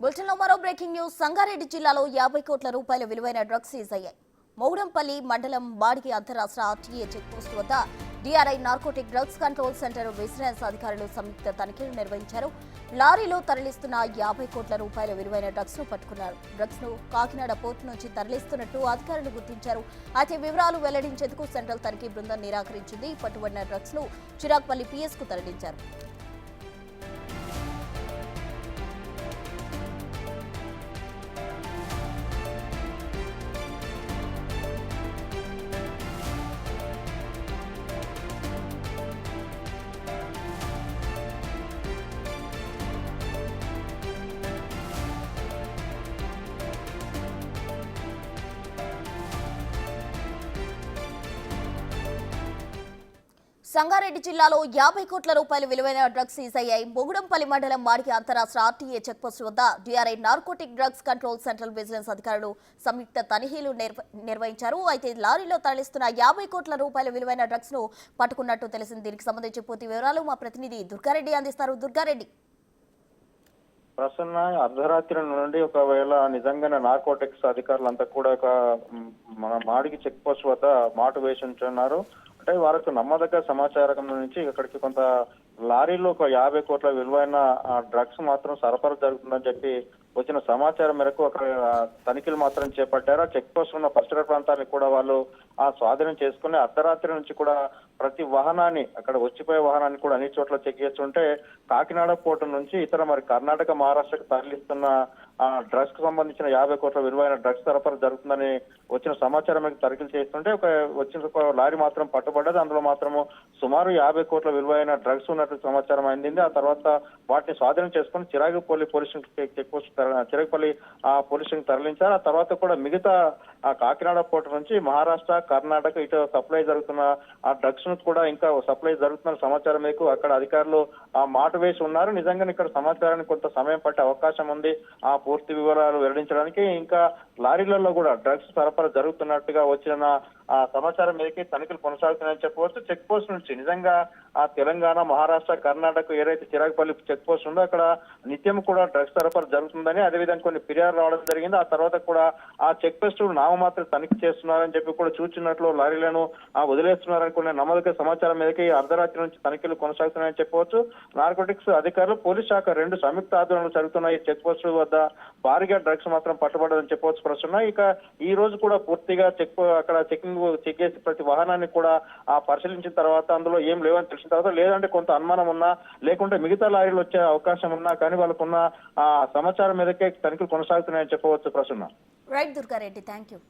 బులెటిన్లో మరో breaking news. Sangareddy జిల్లాలో 50 కోట్ల రూపాయల విలువైన డ్రగ్స్ సీజ్ అయ్యాయి. మౌడంపల్లి మండలం బాడికి అంతరాష్ట్ర ఆర్టీఏ చెక్పోస్ట్ వద్ద DRI narcotic drugs control centre vigilance అధికారులు సంయుక్త తనిఖీలు నిర్వహించారు. లారీలో తరలిస్తున్న 50 కోట్ల రూపాయల విలువైన డ్రగ్స్ ను పట్టుకున్నారు. డ్రగ్స్ ను కాకినాడ పోర్టు నుంచి తరలిస్తున్నట్టు అధికారులు గుర్తించారు. అయితే వివరాలు వెల్లడించేందుకు సెంట్రల్ తనిఖీ బృందం నిరాకరించింది. పట్టుబడిన డ్రగ్స్ ను చిరాగ్పల్లి పిఎస్ కు తరలించారు. సంగారెడ్డి జిల్లాలో 50 కోట్ల రూపాయల విలువైన డ్రగ్స్ సీజ్ అయ్యాయి. బొగుడంపల్లి మండలం మాడికి అంతరాష్ట్ర ఆర్టీఏ చెక్పోస్ట్ వద్ద DRI narcotic drugs control central vigilance అధికారులు సంయుక్త తనిఖీలు నిర్వహించారు. అయితే లారీలో తరలిస్తున్న 50 కోట్ల రూపాయల విలువైన డ్రగ్స్ ను పట్టుకున్నట్టు తెలిసింది. దీనికి సంబంధించి పూర్తి వివరాలు మా ప్రతినిధి దుర్గారెడ్డి అందిస్తారు. దుర్గారెడ్డి, ప్రసన్న, అర్ధరాత్రి నుండి ఒకవేళ నిజంగానే నార్కోటిక్స్ అధికారులంతా కూడా మన మాడికి చెక్ పోస్ట్ వద్ద మాటు వేసి ఉంటున్నారు. అంటే వారికి నమ్మదగ్గ సమాచారం నుంచి ఇక్కడికి కొంత లారీలో ఒక 50 కోట్ల విలువైన డ్రగ్స్ మాత్రం సరఫరా జరుగుతుందని చెప్పి వచ్చిన సమాచారం మేరకు ఒక తనిఖీలు మాత్రం చేపట్టారు. చెక్ పోస్ట్ ఉన్న పరిసర ప్రాంతాన్ని కూడా వాళ్ళు స్వాధీనం చేసుకుని అర్ధరాత్రి నుంచి కూడా ప్రతి వాహనాన్ని, అక్కడ వచ్చిపోయే వాహనాన్ని కూడా అన్ని చోట్ల చెక్ చేస్తుంటే కాకినాడ పోర్టు నుంచి ఇతర మరి కర్ణాటక, మహారాష్ట్రకు తరలిస్తున్న డ్రగ్స్ కు సంబంధించిన 50 కోట్ల విలువైన డ్రగ్స్ సరఫరా జరుగుతుందని వచ్చిన సమాచారం మేరకు తనిఖీలు చేస్తుంటే వచ్చిన లారీ మాత్రం పట్టుబడ్డది. అందులో మాత్రము సుమారు 50 కోట్ల విలువైన డ్రగ్స్ ఉన్నట్లు సమాచారం అందింది. ఆ తర్వాత వాటిని స్వాధీనం చేసుకుని Chiragupalli police check post Chiragupalli police station తరలించారు. ఆ తర్వాత కూడా మిగతా కాకినాడ పోర్టు నుంచి మహారాష్ట్ర, కర్ణాటక ఇటు సప్లై జరుగుతున్న ఆ డ్రగ్స్ ను కూడా ఇంకా సప్లై జరుగుతున్న సమాచారం మేరకు అక్కడ అధికారులు మాటు వేసి ఉన్నారు. నిజంగానే ఇక్కడ సమాచారానికి కొంత సమయం పట్టే అవకాశం ఉంది పూర్తి వివరాలు వెల్లడించడానికి. ఇంకా లారీలలో కూడా డ్రగ్స్ సరఫరా జరుగుతున్నట్టుగా వచ్చిన సమాచారం మేరకు తనిఖీలు కొనసాగుతున్నాయని చెప్పవచ్చు. చెక్ పోస్ట్ నుంచి నిజంగా తెలంగాణ, మహారాష్ట్ర, కర్ణాటక ఏదైతే చిరాగ్పల్లి చెక్ పోస్ట్ ఉందో అక్కడ నిత్యం కూడా డ్రగ్స్ సరఫరా జరుగుతుందని, అదేవిధంగా కొన్ని ఫిర్యాదు రావడం జరిగింది. ఆ తర్వాత కూడా ఆ చెక్ పోస్ట్ నామమాత్రం తనిఖీ చేస్తున్నారని చెప్పి కూడా చూచినట్లు లారీలను వదిలేస్తున్నారని కొన్ని నమ్మదగ్గ సమాచారం మేరకు అర్ధరాత్రి నుంచి తనిఖీలు కొనసాగుతున్నాయని చెప్పవచ్చు. నార్కోటిక్స్ అధికారులు, పోలీస్ శాఖ రెండు సంయుక్త ఆధ్వర్యంలో జరుగుతున్న ఈ చెక్ పోస్ట్ వద్ద భారీగా డ్రగ్స్ మాత్రం పట్టుబడదని చెప్పవచ్చు. ప్రస్తుతం ఇక ఈ రోజు కూడా పూర్తిగా అక్కడ చెక్ చేసి ప్రతి వాహనాన్ని కూడా పరిశీలించిన తర్వాత అందులో ఏం లేవని తెలిసిన తర్వాత, లేదంటే కొంత అనుమానం ఉన్నా, లేకుంటే మిగతా లారీలు వచ్చే అవకాశం ఉన్నా కానీ వాళ్ళకున్న సమాచారం మీదకే తనిఖీలు కొనసాగుతున్నాయని చెప్పవచ్చు. Prasanna. Right Durga Reddy, thank you.